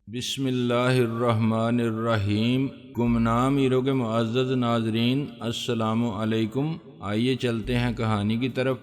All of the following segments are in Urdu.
بسم اللہ الرحمن الرحیم۔ گمنام ہیرو کے معزز ناظرین، السلام علیکم۔ آئیے چلتے ہیں کہانی کی طرف۔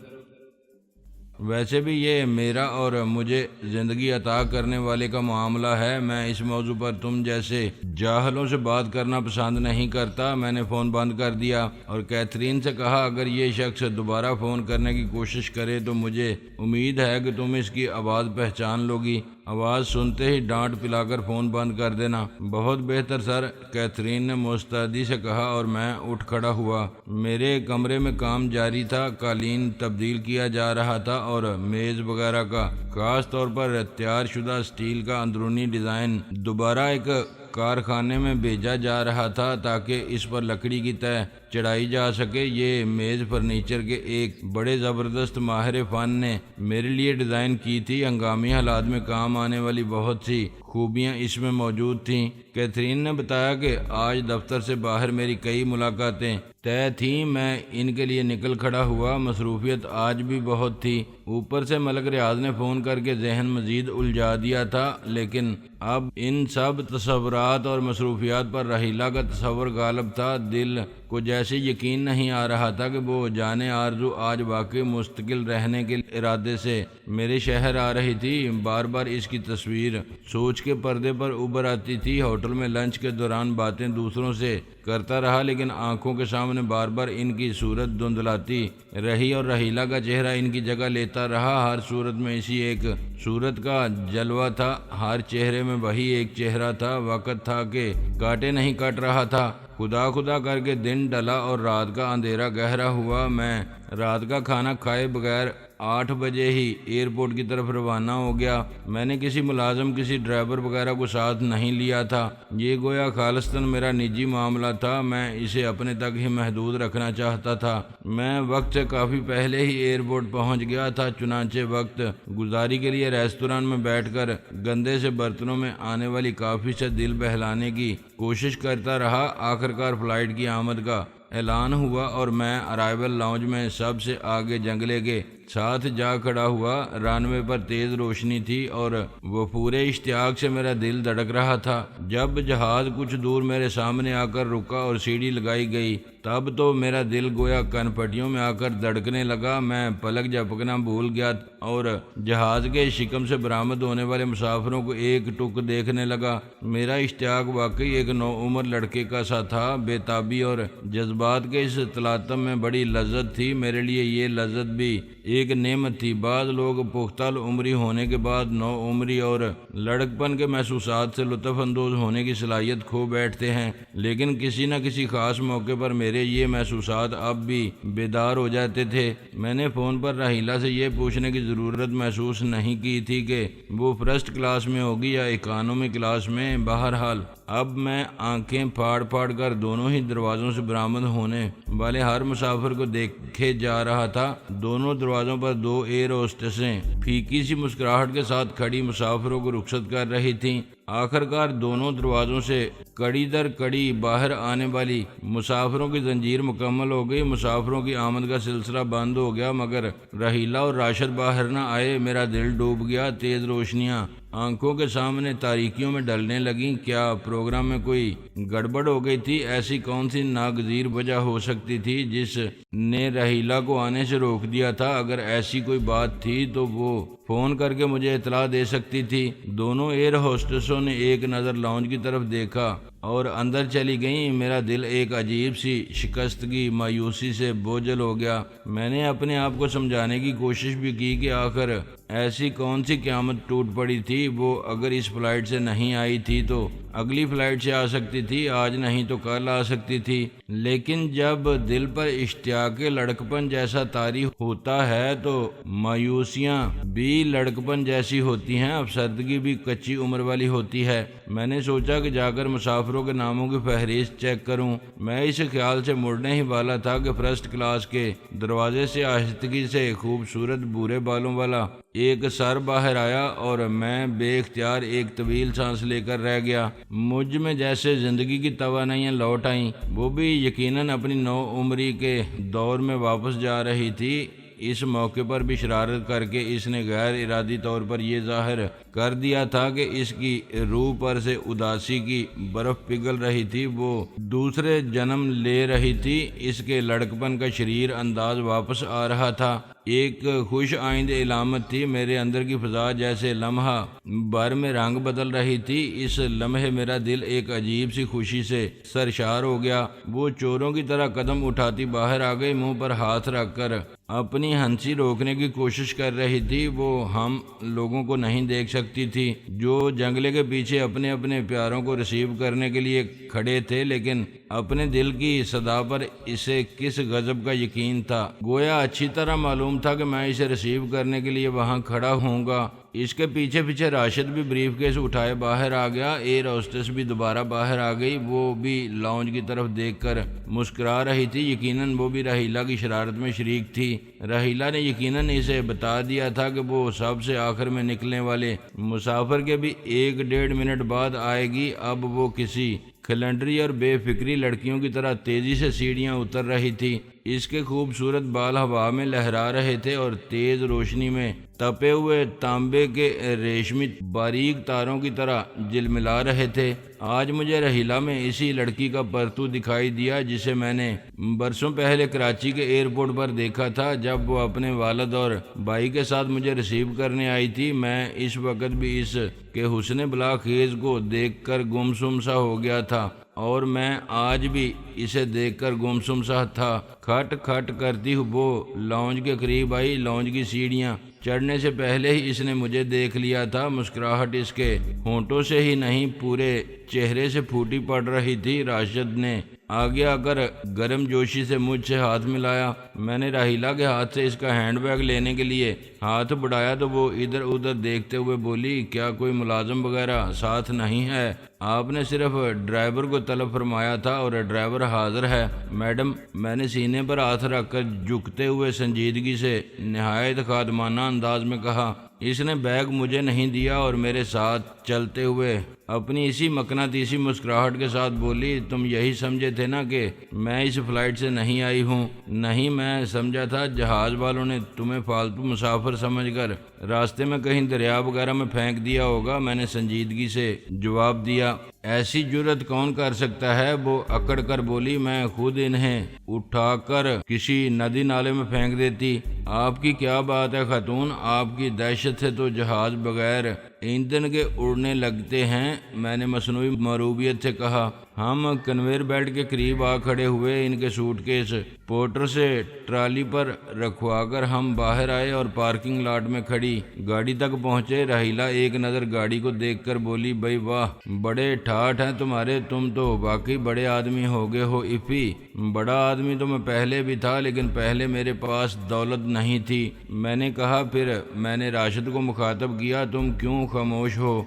ویسے بھی یہ میرا اور مجھے زندگی عطا کرنے والے کا معاملہ ہے۔ میں اس موضوع پر تم جیسے جاہلوں سے بات کرنا پسند نہیں کرتا۔ میں نے فون بند کر دیا اور کیتھرین سے کہا، اگر یہ شخص دوبارہ فون کرنے کی کوشش کرے تو مجھے امید ہے کہ تم اس کی آواز پہچان لو گی۔ آواز سنتے ہی ڈانٹ پلا کر فون بند کر دینا۔ بہت بہتر سر، کیتھرین نے مستعدی سے کہا اور میں اٹھ کھڑا ہوا۔ میرے کمرے میں کام جاری تھا، قالین تبدیل کیا جا رہا تھا اور میز وغیرہ کا خاص طور پر تیار شدہ اسٹیل کا اندرونی ڈیزائن دوبارہ ایک کارخانے میں بھیجا جا رہا تھا تاکہ اس پر لکڑی کی تہ چڑھائی جا سکے۔ یہ میز فرنیچر کے ایک بڑے زبردست ماہر فن نے میرے لیے ڈیزائن کی تھی۔ ہنگامی حالات میں کام آنے والی بہت سی خوبیاں اس میں موجود تھیں۔ کیتھرین نے بتایا کہ آج دفتر سے باہر میری کئی ملاقاتیں طے تھیں۔ میں ان کے لیے نکل کھڑا ہوا۔ مصروفیت آج بھی بہت تھی۔ اوپر سے ملک ریاض نے فون کر کے ذہن مزید الجھا دیا تھا، لیکن اب ان سب تصورات اور مصروفیات پر رحیلہ کا تصور غالب تھا۔ دل کو جیسے یقین نہیں آ رہا تھا کہ وہ جانے آرزو آج واقعی مستقل رہنے کے ارادے سے میرے شہر آ رہی تھی۔ بار بار اس کی تصویر سوچ کے پردے پر ابھر آتی تھی۔ ہوٹل میں لنچ کے دوران باتیں دوسروں سے کرتا رہا، لیکن آنکھوں کے سامنے بار بار ان کی صورت دھندلاتی رہی اور رحیلہ کا چہرہ ان کی جگہ لیتا رہا۔ ہر صورت میں اسی ایک صورت کا جلوہ تھا، ہر چہرے میں وہی ایک چہرہ تھا۔ وقت تھا کہ کاٹے نہیں کٹ رہا تھا۔ خدا خدا کر کے دن ڈلا اور رات کا اندھیرا گہرا ہوا۔ میں رات کا کھانا کھائے بغیر 8 بجے ہی ایئرپورٹ کی طرف روانہ ہو گیا۔ میں نے کسی ملازم، کسی ڈرائیور وغیرہ کو ساتھ نہیں لیا تھا۔ یہ گویا خالصتاً میرا نجی معاملہ تھا۔ میں اسے اپنے تک ہی محدود رکھنا چاہتا تھا۔ میں وقت سے کافی پہلے ہی ایئرپورٹ پہنچ گیا تھا، چنانچہ وقت گزاری کے لیے ریستوران میں بیٹھ کر گندے سے برتنوں میں آنے والی کافی سے دل بہلانے کی کوشش کرتا رہا۔ آخرکار فلائٹ کی آمد کا اعلان ہوا اور میں ارائیول لاؤنج میں سب سے آگے جنگلے کے ساتھ جا کھڑا ہوا۔ رن وے پر تیز روشنی تھی اور وہ پورے اشتیاق سے میرا دل دھڑک رہا تھا۔ جب جہاز کچھ دور میرے سامنے آ کر رکا اور سیڑھی لگائی گئی، تب تو میرا دل گویا کنپٹیوں میں آ کر دھڑکنے لگا۔ میں پلک جھپکنا بھول گیا اور جہاز کے شکم سے برآمد ہونے والے مسافروں کو ایک ٹک دیکھنے لگا۔ میرا اشتیاق واقعی ایک نوعمر لڑکے کا سا تھا۔ بے تابی اور جذبات کے اس تلاطم میں بڑی لذت تھی۔ میرے لیے یہ لذت بھی ایک نعمت تھی۔ بعض لوگ پختہ عمری ہونے کے بعد نو عمری اور لڑکپن کے محسوسات سے لطف اندوز ہونے کی صلاحیت کھو بیٹھتے ہیں، لیکن کسی نہ کسی خاص موقع پر میرے یہ محسوسات اب بھی بیدار ہو جاتے تھے۔ میں نے فون پر رحیلہ سے یہ پوچھنے کی ضرورت محسوس نہیں کی تھی کہ وہ فرسٹ کلاس میں ہوگی یا اکانومی کلاس میں۔ بہرحال اب میں آنکھیں پھاڑ پھاڑ کر دونوں ہی دروازوں سے برآمد ہونے والے ہر مسافر کو دیکھے جا رہا تھا۔ دونوں دروازوں پر 2 ایئر ہوسٹسیں پھیکی سی مسکراہٹ کے ساتھ کھڑی مسافروں کو رخصت کر رہی تھیں۔ آخرکار دونوں دروازوں سے کڑی در کڑی باہر آنے والی مسافروں کی زنجیر مکمل ہو گئی۔ مسافروں کی آمد کا سلسلہ بند ہو گیا، مگر رحیلہ اور راشد باہر نہ آئے۔ میرا دل ڈوب گیا۔ تیز روشنیاں آنکھوں کے سامنے تاریکیوں میں ڈلنے لگیں۔ کیا پروگرام میں کوئی گڑبڑ ہو گئی تھی؟ ایسی کون سی ناگزیر وجہ ہو سکتی تھی جس نے رحیلہ کو آنے سے روک دیا تھا؟ اگر ایسی کوئی بات تھی تو وہ فون کر کے مجھے اطلاع دے سکتی تھی۔ دونوں ایئر ہوسٹسوں نے ایک نظر لاؤنج کی طرف دیکھا اور اندر چلی گئیں۔ میرا دل ایک عجیب سی شکستگی، مایوسی سے بوجھل ہو گیا۔ میں نے اپنے آپ کو سمجھانے کی کوشش بھی کی کہ آخر ایسی کون سی قیامت ٹوٹ پڑی تھی۔ وہ اگر اس فلائٹ سے نہیں آئی تھی تو اگلی فلائٹ سے آ سکتی تھی، آج نہیں تو کل آ سکتی تھی۔ لیکن جب دل پر اشتیاق لڑکپن جیسا طاری ہوتا ہے تو مایوسیاں بھی لڑکپن جیسی ہوتی ہیں، افسردگی بھی کچی عمر والی ہوتی ہے۔ میں نے سوچا کہ جا کر مسافروں کے ناموں کی فہرست چیک کروں۔ میں اس خیال سے مڑنے ہی والا تھا کہ فرسٹ کلاس کے دروازے سے آہستگی سے خوبصورت بھورے بالوں والا ایک سر باہر آیا اور میں بے اختیار ایک طویل سانس لے کر رہ گیا۔ مجھ میں جیسے زندگی کی توانائیاں لوٹ آئیں۔ وہ بھی یقیناً اپنی نو عمری کے دور میں واپس جا رہی تھی۔ اس موقع پر بھی شرارت کر کے اس نے غیر ارادی طور پر یہ ظاہر کر دیا تھا کہ اس کی روح پر سے اداسی کی برف پگھل رہی تھی، وہ دوسرے جنم لے رہی تھی، اس کے لڑکپن کا شریر انداز واپس آ رہا تھا۔ ایک خوش آئند علامت تھی، میرے اندر کی فضا جیسے لمحہ بھر میں رنگ بدل رہی تھی۔ اس لمحے میرا دل ایک عجیب سی خوشی سے سرشار ہو گیا۔ وہ چوروں کی طرح قدم اٹھاتی باہر آ گئی، منہ پر ہاتھ رکھ کر اپنی ہنسی روکنے کی کوشش کر رہی تھی۔ وہ ہم لوگوں کو نہیں دیکھ سکتی تھی جو جنگلے کے پیچھے اپنے اپنے پیاروں کو ریسیو کرنے کے لیے کھڑے تھے، لیکن اپنے دل کی صدا پر اسے کس غضب کا یقین تھا۔ گویا اچھی طرح معلوم تھا کہ میں اسے ریسیو کرنے کے لیے وہاں کھڑا ہوں گا۔ اس کے پیچھے پیچھے راشد بھی بریف کیس اٹھائے باہر آ گیا۔ ایئر ہوسٹس بھی دوبارہ باہر آ گئی، وہ بھی لاؤنج کی طرف دیکھ کر مسکرا رہی تھی۔ یقیناً وہ بھی راحیلہ کی شرارت میں شریک تھی۔ راحیلہ نے یقیناً اسے بتا دیا تھا کہ وہ سب سے آخر میں نکلنے والے مسافر کے بھی 1-1.5 منٹ بعد آئے گی۔ اب وہ کسی کھلنڈری اور بے فکری لڑکیوں کی طرح تیزی سے سیڑھیاں اتر رہی تھی۔ اس کے خوبصورت بال ہوا میں لہرا رہے تھے اور تیز روشنی میں تپے ہوئے تانبے کے ریشمی باریک تاروں کی طرح جلملا رہے تھے۔ آج مجھے راحیلہ میں اسی لڑکی کا پرتو دکھائی دیا جسے میں نے برسوں پہلے کراچی کے ایئرپورٹ پر دیکھا تھا، جب وہ اپنے والد اور بھائی کے ساتھ مجھے ریسیو کرنے آئی تھی۔ میں اس وقت بھی اس کے حسن بلا خیز کو دیکھ کر گمسم سا ہو گیا تھا، اور میں آج بھی اسے دیکھ کر گمسم سا تھا۔ کھٹ کھٹ کرتی وہ لاؤنج کے قریب آئی۔ لاؤنج کی سیڑھیاں چڑھنے سے پہلے ہی اس نے مجھے دیکھ لیا تھا۔ مسکراہٹ اس کے ہونٹوں سے ہی نہیں، پورے چہرے سے پھوٹی پڑ رہی تھی۔ راشد نے آگے آ کر گرم جوشی سے مجھ سے ہاتھ ملایا۔ میں نے راحیلہ کے ہاتھ سے اس کا ہینڈ بیگ لینے کے لیے ہاتھ بڑھایا تو وہ ادھر ادھر دیکھتے ہوئے بولی، کیا کوئی ملازم وغیرہ ساتھ نہیں ہے؟ آپ نے صرف ڈرائیور کو طلب فرمایا تھا اور ڈرائیور حاضر ہے میڈم۔ میں نے سینے پر ہاتھ رکھ کر جھکتے ہوئے سنجیدگی سے نہایت خادمانہ انداز میں کہا۔ اس نے بیگ مجھے نہیں دیا اور میرے ساتھ چلتے ہوئے اپنی اسی مقناطیسی مسکراہٹ کے ساتھ بولی، تم یہی سمجھے تھے نا کہ میں اس فلائٹ سے نہیں آئی ہوں؟ نہیں، میں سمجھا تھا جہاز والوں نے تمہیں فالتو مسافر سمجھ کر راستے میں کہیں دریا وغیرہ میں پھینک دیا ہوگا۔ میں نے سنجیدگی سے جواب دیا۔ ایسی جرت کون کر سکتا ہے؟ وہ اکڑ کر بولی، میں خود انہیں اٹھا کر کسی ندی نالے میں پھینک دیتی۔ آپ کی کیا بات ہے خاتون، آپ کی دہشت سے تو جہاز بغیر ایندھن کے اڑنے لگتے ہیں۔ میں نے مصنوعی مروبیت سے کہا۔ ہم کنویئر بیلٹ کے قریب آ کھڑے ہوئے۔ ان کے سوٹ کیس پورٹر سے ٹرالی پر رکھوا کر ہم باہر آئے اور پارکنگ لاٹ میں کھڑی گاڑی تک پہنچے۔ راحیلہ ایک نظر گاڑی کو دیکھ کر بولی، بھائی واہ، بڑے ٹھاٹھ ہیں تمہارے، تم تو واقعی بڑے آدمی ہو گئے ہو افی۔ بڑا آدمی تو میں پہلے بھی تھا، لیکن پہلے میرے پاس دولت نہیں تھی۔ میں نے کہا۔ پھر میں نے راشد کو مخاطب کیا، تم کیوں خاموش ہو؟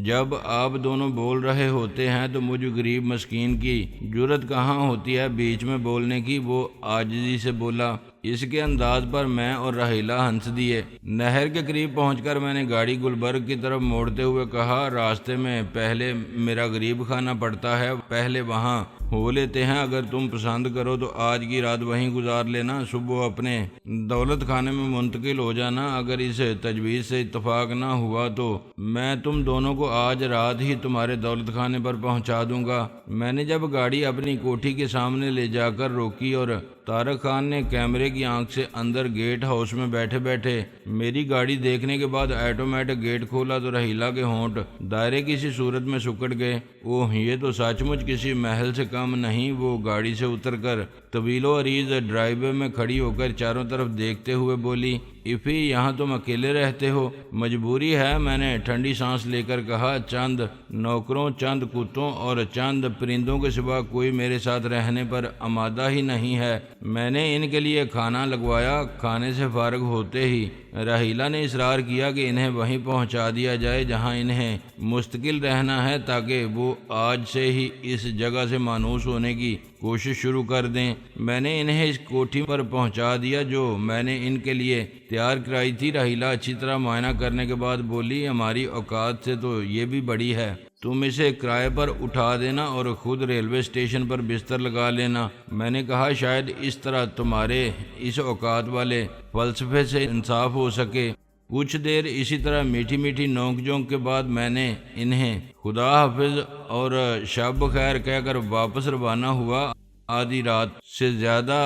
جب آپ دونوں بول رہے ہوتے ہیں تو مجھ غریب مسکین کی جرت کہاں ہوتی ہے بیچ میں بولنے کی؟ وہ عاجزی سے بولا۔ اس کے انداز پر میں اور راحیلہ ہنس دیے۔ نہر کے قریب پہنچ کر میں نے گاڑی گلبرگ کی طرف موڑتے ہوئے کہا، راستے میں پہلے میرا غریب خانہ پڑتا ہے، پہلے وہاں ہو لیتے ہیں۔ اگر تم پسند کرو تو آج کی رات وہیں گزار لینا، صبح اپنے دولت خانے میں منتقل ہو جانا۔ اگر اس تجویز سے اتفاق نہ ہوا تو میں تم دونوں کو آج رات ہی تمہارے دولت خانے پر پہنچا دوں گا۔ میں نے جب گاڑی اپنی کوٹھی کے سامنے لے جا کر روکی اور طارق خان نے کیمرے کی آنکھ سے اندر گیٹ ہاؤس میں بیٹھے بیٹھے میری گاڑی دیکھنے کے بعد آٹومیٹک گیٹ کھولا تو راحیلہ کے ہونٹ دائرے کسی صورت میں سکڑ گئے۔ اوہ، یہ تو سچ مچ کسی محل سے کم نہیں۔ وہ گاڑی سے اتر کر طویل و عریض ڈرائیو وے میں کھڑی ہو کر چاروں طرف دیکھتے ہوئے بولی، افی، یہاں تم اکیلے رہتے ہو؟ مجبوری ہے، میں نے ٹھنڈی سانس لے کر کہا۔ چند نوکروں، چند کتوں اور چند پرندوں کے سوا کوئی میرے ساتھ رہنے پر آمادہ ہی نہیں ہے۔ میں نے ان کے لیے کھانا لگوایا۔ کھانے سے فارغ ہوتے ہی راحیلہ نے اصرار کیا کہ انہیں وہیں پہنچا دیا جائے جہاں انہیں مستقل رہنا ہے، تاکہ وہ آج سے ہی اس جگہ سے مانوس ہونے کی کوشش شروع کر دیں۔ میں نے انہیں اس کوٹھی پر پہنچا دیا جو میں نے ان کے لیے تیار کرائی تھی۔ راحیلہ اچھی طرح معائنہ کرنے کے بعد بولی، ہماری اوقات سے تو یہ بھی بڑی ہے، تم اسے کرائے پر اٹھا دینا اور خود ریلوے اسٹیشن پر بستر لگا لینا۔ میں نے کہا، شاید اس طرح تمہارے اس اوقات والے فلسفے سے انصاف ہو سکے۔ کچھ دیر اسی طرح میٹھی میٹھی نوک جھونک کے بعد میں نے انہیں خدا حافظ اور شب بخیر کہہ کر واپس روانہ ہوا۔ آدھی رات سے زیادہ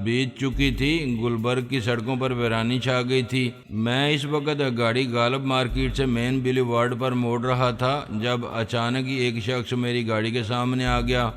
بیت چکی تھی، گلبرگ کی سڑکوں پر ویرانی چھا گئی تھی۔ میں اس وقت گاڑی غالب مارکیٹ سے مین بلی وارڈ پر موڑ رہا تھا جب اچانک ہی ایک شخص میری گاڑی کے سامنے آ گیا۔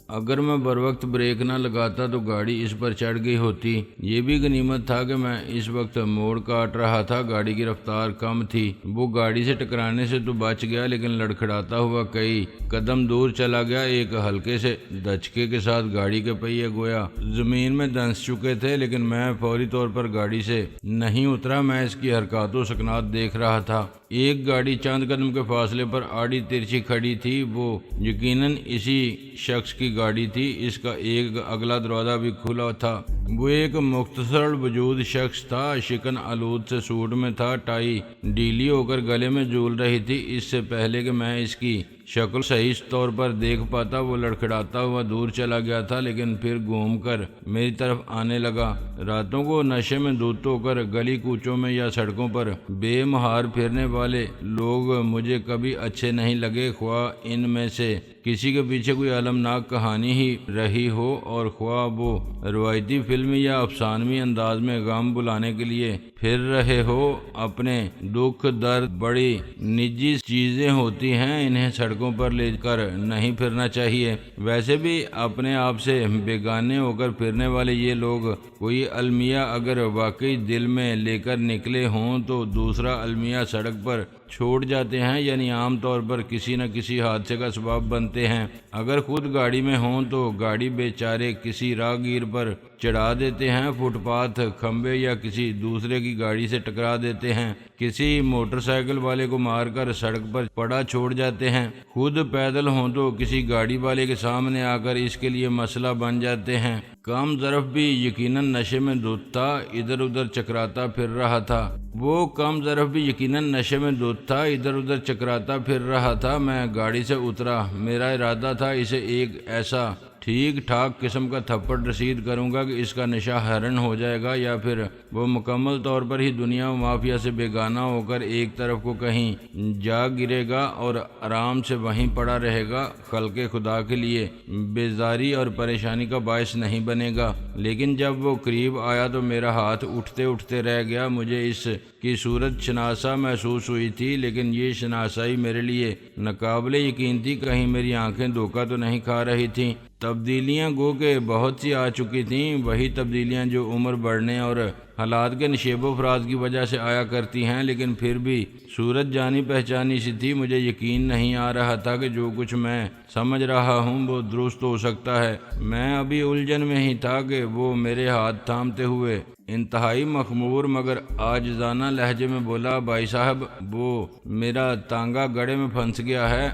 اگر میں بروقت بریک نہ لگاتا تو گاڑی اس پر چڑھ گئی ہوتی۔ یہ بھی غنیمت تھا کہ میں اس وقت موڑ کاٹ رہا تھا، گاڑی کی رفتار کم تھی۔ وہ گاڑی سے ٹکرانے سے تو بچ گیا لیکن لڑکھڑاتا ہوا کئی قدم دور چلا گیا۔ ایک ہلکے سے دھچکے کے ساتھ گاڑی کے پہیے گویا زمین میں دھنس چکے تھے، لیکن میں فوری طور پر گاڑی سے نہیں اترا۔ میں اس کی حرکات و سکنات دیکھ رہا تھا۔ ایک گاڑی چند قدم کے فاصلے پر آڑی ترچھی کھڑی تھی، وہ یقیناً اسی شخص کی گاڑی تھی۔ اس کا ایک اگلا دروازہ بھی کھلا تھا۔ وہ ایک مختصر وجود شخص تھا، شکن آلود سے سوٹ میں تھا، ٹائی ڈھیلی ہو کر گلے میں جھول رہی تھی۔ اس سے پہلے کہ میں اس کی شکل صحیح طور پر دیکھ پاتا وہ لڑکھڑاتا ہوا دور چلا گیا تھا، لیکن پھر گھوم کر میری طرف آنے لگا۔ راتوں کو نشے میں دھت ہو کر گلی کوچوں میں یا سڑکوں پر بے مہار پھرنے والے لوگ مجھے کبھی اچھے نہیں لگے، خواہ ان میں سے کسی کے پیچھے کوئی المناک کہانی ہی رہی ہو اور خواہ وہ روایتی فلمی یا افسانوی انداز میں غم بلانے کے لیے پھر رہے ہو۔ اپنے دکھ درد بڑی نجی چیزیں ہوتی ہیں، انہیں سڑکوں پر لے کر نہیں پھرنا چاہیے۔ ویسے بھی اپنے آپ سے بیگانے ہو کر پھرنے والے یہ لوگ کوئی المیہ اگر واقعی دل میں لے کر نکلے ہوں تو دوسرا المیہ سڑک پر چھوڑ جاتے ہیں، یعنی عام طور پر کسی نہ کسی حادثے کا سبب بنتے ہیں۔ اگر خود گاڑی میں ہوں تو گاڑی بیچارے کسی راہگیر پر چڑھا دیتے ہیں، فٹ پاتھ کھمبے یا کسی دوسرے کی گاڑی سے ٹکرا دیتے ہیں، کسی موٹر سائیکل والے کو مار کر سڑک پر پڑا چھوڑ جاتے ہیں۔ خود پیدل ہوں تو کسی گاڑی والے کے سامنے آ کر اس کے لیے مسئلہ بن جاتے ہیں۔ کم ظرف بھی یقیناً نشے میں دھت تھا، ادھر ادھر چکراتا پھر رہا تھا۔ وہ کم ظرف بھی یقیناً نشے میں دھت تھا، ادھر ادھر چکراتا پھر رہا تھا۔ میں گاڑی سے اترا۔ میرا ارادہ تھا اسے ایک ایسا ٹھیک ٹھاک قسم کا تھپڑ رسید کروں گا کہ اس کا نشہ حیران ہو جائے گا، یا پھر وہ مکمل طور پر ہی دنیا و مافیا سے بیگانہ ہو کر ایک طرف کو کہیں جا گرے گا اور آرام سے وہیں پڑا رہے گا، خلق خدا کے لیے بیزاری اور پریشانی کا باعث نہیں بنے گا۔ لیکن جب وہ قریب آیا تو میرا ہاتھ اٹھتے اٹھتے رہ گیا۔ مجھے اس کی صورت شناسا محسوس ہوئی تھی، لیکن یہ شناسائی میرے لیے ناقابل یقین تھی۔ کہیں میری آنکھیں دھوکہ تو نہیں کھا رہی تھیں۔ تبدیلیاں گو کہ بہت سی آ چکی تھیں، وہی تبدیلیاں جو عمر بڑھنے اور حالات کے نشیب و فراز کی وجہ سے آیا کرتی ہیں، لیکن پھر بھی صورت جانی پہچانی سی تھی۔ مجھے یقین نہیں آ رہا تھا کہ جو کچھ میں سمجھ رہا ہوں وہ درست ہو سکتا ہے۔ میں ابھی الجھن میں ہی تھا کہ وہ میرے ہاتھ تھامتے ہوئے انتہائی مخمور مگر عاجزانہ لہجے میں بولا، بھائی صاحب وہ میرا تانگا گڑھے میں پھنس گیا ہے،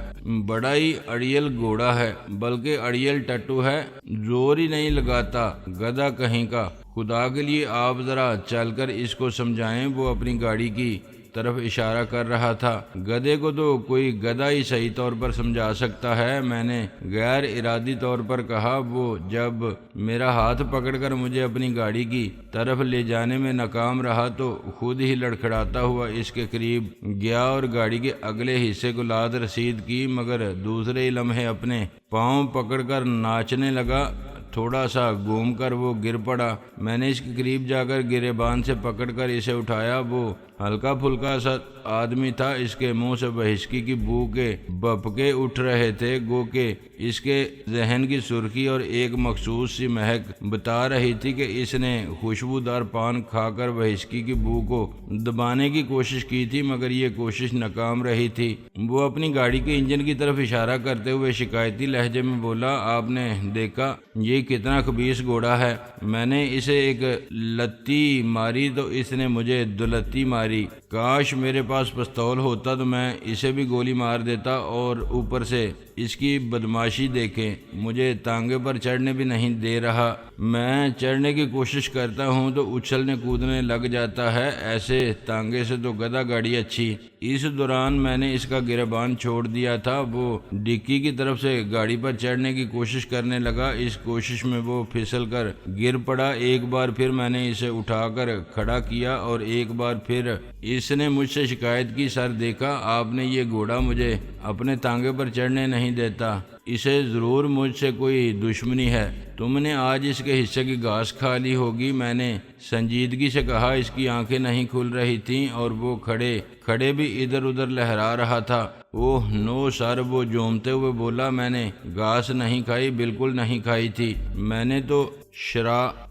بڑا ہی اڑیل گھوڑا ہے، بلکہ اڑیل ٹٹو ہے، زور ہی نہیں لگاتا، گدھا کہیں کا۔ خدا کے لیے آپ ذرا چل کر اس کو سمجھائیں۔ وہ اپنی گاڑی کی طرف اشارہ کر رہا تھا۔ گدھے کو تو کوئی گدھا ہی صحیح طور پر سمجھا سکتا ہے، میں نے غیر ارادی طور پر کہا۔ وہ جب میرا ہاتھ پکڑ کر مجھے اپنی گاڑی کی طرف لے جانے میں ناکام رہا تو خود ہی لڑکھڑاتا ہوا اس کے قریب گیا اور گاڑی کے اگلے حصے کو لاد رسید کی، مگر دوسرے ہی لمحے اپنے پاؤں پکڑ کر ناچنے لگا۔ تھوڑا سا گھوم کر وہ گر پڑا۔ میں نے اس کے قریب جا کر گریبان سے پکڑ کر اسے اٹھایا۔ وہ ہلکا پھلکا سا آدمی تھا، اس کے منہ سے بہشکی کی بو کے بھپکے اٹھ رہے تھے، گو کہ اس کے ذہن کی سرخی اور ایک مخصوص سی مہک بتا رہی تھی کہ اس نے خوشبودار پان کھا کر بہشکی کی بو کو دبانے کی کوشش کی تھی، مگر یہ کوشش ناکام رہی تھی۔ وہ اپنی گاڑی کے انجن کی طرف اشارہ کرتے ہوئے شکایتی لہجے میں بولا، آپ نے دیکھا یہ کتنا خبیث گھوڑا ہے؟ میں نے اسے ایک لتی ماری تو اس نے مجھے دلتی ماری۔ کاش میرے پاس پستول ہوتا تو میں اسے بھی گولی مار دیتا، اور اوپر سے اس کی بدماشی دیکھیں، مجھے تانگے پر چڑھنے بھی نہیں دے رہا۔ میں چڑھنے کی کوشش کرتا ہوں تو اچھلنے کودنے لگ جاتا ہے، ایسے تانگے سے تو گدھا گاڑی اچھی۔ اس دوران میں نے اس کا گریبان چھوڑ دیا تھا۔ وہ ڈکی کی طرف سے گاڑی پر چڑھنے کی کوشش کرنے لگا۔ اس کوشش میں وہ پھسل کر گر پڑا۔ ایک بار پھر میں نے اسے اٹھا کر کھڑا کیا اور ایک بار پھر اس نے مجھ سے شکایت کی، سر دیکھا آپ نے، یہ گھوڑا مجھے اپنے تانگے پر چڑھنے نہیں دیتا، اسے ضرور مجھ سے کوئی دشمنی ہے، تم نے آج اس کے حصے کی گھاس کھا لی ہوگی۔ میں نے سنجیدگی سے کہا۔ اس کی آنکھیں نہیں کھل رہی تھیں اور وہ کھڑے بھی ادھر ادھر لہرا رہا تھا۔ اوہ نو سر، وہ جومتے ہوئے بولا، میں نے گھاس نہیں کھائی، بالکل نہیں کھائی تھی، میں نے تو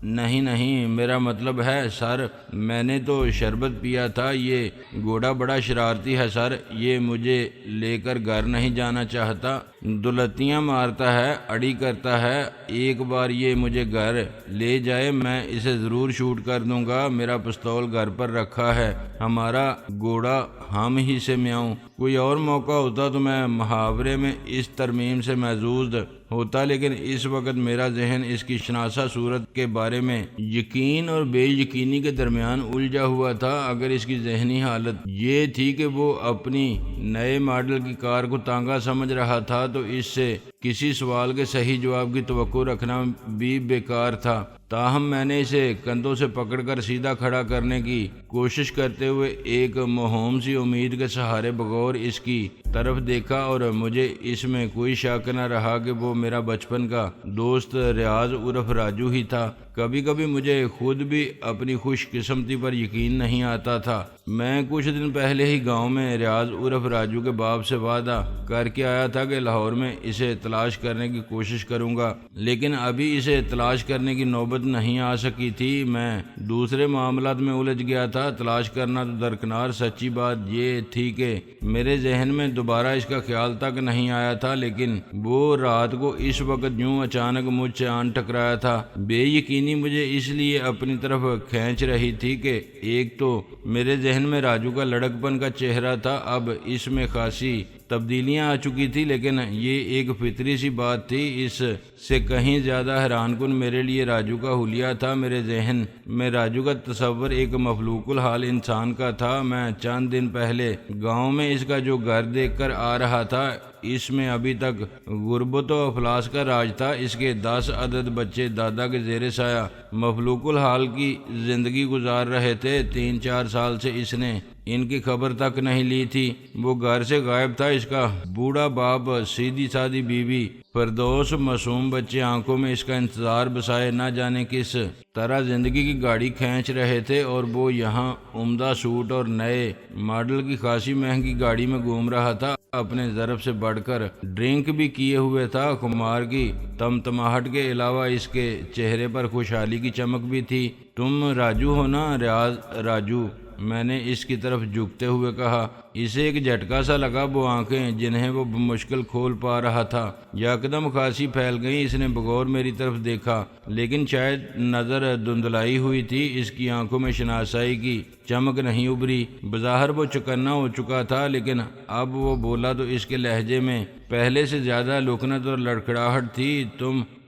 نہیں، میرا مطلب ہے سر، میں نے تو شربت پیا تھا۔ یہ گھوڑا بڑا شرارتی ہے سر، یہ مجھے لے کر گھر نہیں جانا چاہتا، دلتیاں مارتا ہے، اڑی کرتا ہے، ایک بار یہ مجھے گھر لے جائے میں اسے ضرور شوٹ کر دوں گا، میرا پستول گھر پر رکھا ہے، ہمارا گھوڑا ہم ہی سے میاؤں۔ کوئی اور موقع ہوتا تو میں محاورے میں اس ترمیم سے محظوظ ہوتا، لیکن اس وقت میرا ذہن اس کی شناسا صورت کے بارے میں یقین اور بے یقینی کے درمیان الجھا ہوا تھا۔ اگر اس کی ذہنی حالت یہ تھی کہ وہ اپنی نئے ماڈل کی کار کو تانگا سمجھ رہا تھا تو اس سے کسی سوال کے صحیح جواب کی توقع رکھنا بھی بیکار تھا۔ تاہم میں نے اسے کندھوں سے پکڑ کر سیدھا کھڑا کرنے کی کوشش کرتے ہوئے ایک موہوم سی امید کے سہارے بغور اس کی طرف دیکھا اور مجھے اس میں کوئی شک نہ رہا کہ وہ میرا بچپن کا دوست ریاض عرف راجو ہی تھا۔ کبھی کبھی مجھے خود بھی اپنی خوش قسمتی پر یقین نہیں آتا تھا۔ میں کچھ دن پہلے ہی گاؤں میں ریاض عرف راجو کے باپ سے وعدہ کر کے آیا تھا کہ لاہور میں اسے تلاش کرنے کی کوشش کروں گا، لیکن ابھی اسے تلاش کرنے کی نوبت نہیں آ سکی تھی۔ میں دوسرے معاملات میں الجھ گیا تھا۔ تلاش کرنا تو درکنار، سچی بات یہ تھی کہ میرے ذہن میں دوبارہ اس کا خیال تک نہیں آیا تھا، لیکن وہ رات کو اس وقت یوں اچانک مجھ سے آن ٹکرایا تھا۔ بے یقینی مجھے اس لیے اپنی طرف کھینچ رہی تھی کہ ایک تو میرے ذہن میں راجو کا لڑکپن کا چہرہ تھا، اب اس میں خاصی تبدیلیاں آ چکی تھی، لیکن یہ ایک فطری سی بات تھی۔ اس سے کہیں زیادہ حیران کن میرے لیے راجو کا حلیہ تھا۔ میرے ذہن میں راجو کا تصور ایک مخلوق الحال انسان کا تھا۔ میں چند دن پہلے گاؤں میں اس کا جو گھر دیکھ کر آ رہا تھا، اس میں ابھی تک غربت و افلاس کا راج تھا۔ اس کے 10 عدد بچے دادا کے زیر سایہ مخلوق الحال کی زندگی گزار رہے تھے۔ 3-4 سال سے اس نے ان کی خبر تک نہیں لی تھی۔ وہ گھر سے غائب تھا۔ اس کا بوڑھا باپ، سیدھی سادی بیوی فردوس، معصوم بچے آنکھوں میں اس کا انتظار بسائے نہ جانے کس طرح زندگی کی گاڑی کھینچ رہے تھے، اور وہ یہاں عمدہ سوٹ اور نئے ماڈل کی خاصی مہنگی گاڑی میں گھوم رہا تھا۔ اپنے ضرب سے بڑھ کر ڈرنک بھی کیے ہوئے تھا۔ خمار کی تمتماہٹ کے علاوہ اس کے چہرے پر خوشحالی کی چمک بھی تھی۔ تم راجو ہو نا؟ ریاض راجو، میں نے اس کی طرف جھکتے ہوئے کہا۔ اسے ایک جھٹکا سا لگا۔ وہ آنکھیں جنہیں وہ بمشکل کھول پا رہا تھا یکدم خاصی پھیل گئیں۔ اس نے بغور میری طرف دیکھا، لیکن شاید نظر دھندلائی ہوئی تھی، اس کی آنکھوں میں شناسائی کی چمک نہیں ابھری۔ بظاہر وہ چکنا ہو چکا تھا، لیکن اب وہ بولا تو اس کے لہجے میں پہلے سے زیادہ لکنت اور لڑکھڑاہٹ تھی۔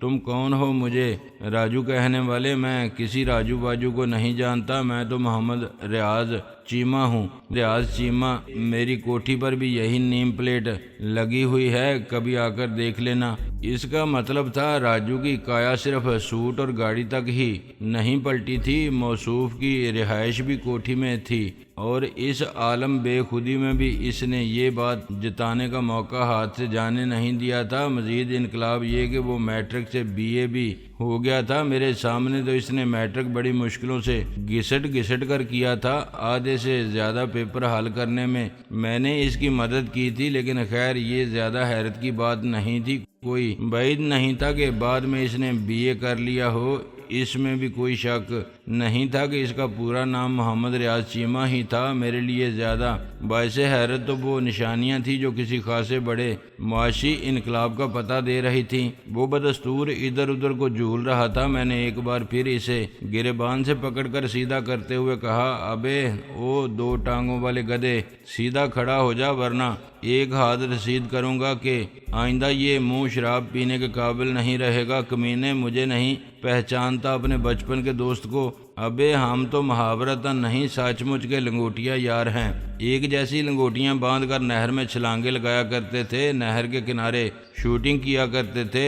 تم کون ہو مجھے راجو کہنے والے؟ میں کسی راجو باجو کو نہیں جانتا، میں تو محمد ریاض چیمہ ہوں۔ ریاض چیمہ، میری کوٹھی پر بھی یہی نیم پلیٹ لگی ہوئی ہے، کبھی آ کر دیکھ لینا۔ اس کا مطلب تھا راجو کی کایا صرف سوٹ اور گاڑی تک ہی نہیں پلٹی تھی، موصوف کی رہائش بھی کوٹھی میں تھی، اور اس عالم بے خودی میں بھی اس نے یہ بات جتانے کا موقع ہاتھ سے جانے نہیں دیا تھا۔ مزید انقلاب یہ کہ وہ میٹرک سے BA بھی ہو گیا تھا۔ میرے سامنے تو اس نے میٹرک بڑی مشکلوں سے گھسٹ کر کیا تھا۔ آدھے سے زیادہ پیپر حل کرنے میں نے اس کی مدد کی تھی، لیکن خیر یہ زیادہ حیرت کی بات نہیں تھی۔ کوئی بعید نہیں تھا کہ بعد میں اس نے BA کر لیا ہو۔ اس میں بھی کوئی شک نہیں تھا کہ اس کا پورا نام محمد ریاض چیمہ ہی تھا۔ میرے لیے زیادہ باعث حیرت تو وہ نشانیاں تھیں جو کسی خاصے بڑے معاشی انقلاب کا پتہ دے رہی تھیں۔ وہ بدستور ادھر ادھر کو جھول رہا تھا۔ میں نے ایک بار پھر اسے گریبان سے پکڑ کر سیدھا کرتے ہوئے کہا، ابے او 2 ٹانگوں والے گدھے، سیدھا کھڑا ہو جا، ورنہ ایک ہاتھ رسید کروں گا کہ آئندہ یہ منہ شراب پینے کے قابل نہیں رہے گا۔ کمینے، مجھے نہیں پہچانتا اپنے بچپن کے دوست کو؟ ابے ہم تو محاورتاً نہیں سچ مچ کے لنگوٹیا یار ہیں، ایک جیسی لنگوٹیاں باندھ کر نہر میں چھلانگیں لگایا کرتے تھے، نہر کے کنارے شوٹنگ کیا کرتے تھے،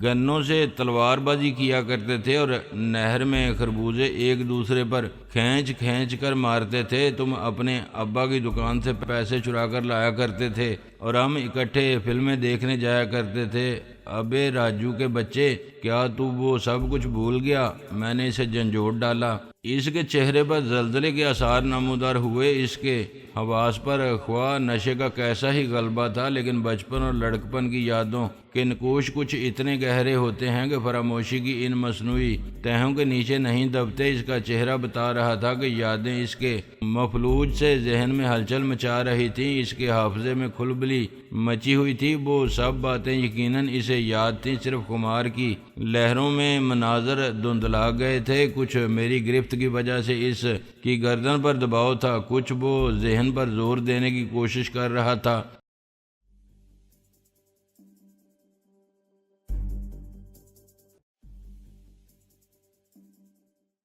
گنوں سے تلوار بازی کیا کرتے تھے اور نہر میں خربوزے ایک دوسرے پر کھینچ کھینچ کر مارتے تھے۔ تم اپنے ابا کی دکان سے پیسے چرا کر لایا کرتے تھے اور ہم اکٹھے فلمیں دیکھنے جایا کرتے تھے۔ ابے راجو کے بچے، کیا تو وہ سب کچھ بھول گیا؟ میں نے اسے جھنجھوڑ ڈالا۔ اس کے چہرے پر زلزلے کے آثار نمودار ہوئے۔ اس کے حواس پر خواہ نشے کا کیسا ہی غلبہ تھا، لیکن بچپن اور لڑکپن کی یادوں کے نقوش کچھ اتنے گہرے ہوتے ہیں کہ فراموشی کی ان مصنوعی تہوں کے نیچے نہیں دبتے۔ اس کا چہرہ بتا رہا تھا کہ یادیں اس کے مفلوج سے ذہن میں ہلچل مچا رہی تھیں، اس کے حافظے میں کھلبلی مچی ہوئی تھی۔ وہ سب باتیں یقیناً اسے یاد تھیں، صرف خمار کی لہروں میں مناظر دھندلا گئے تھے۔ کچھ میری گرفت کی وجہ سے اس کی گردن پر دباؤ تھا، کچھ وہ ذہن پر زور دینے کی کوشش کر رہا تھا۔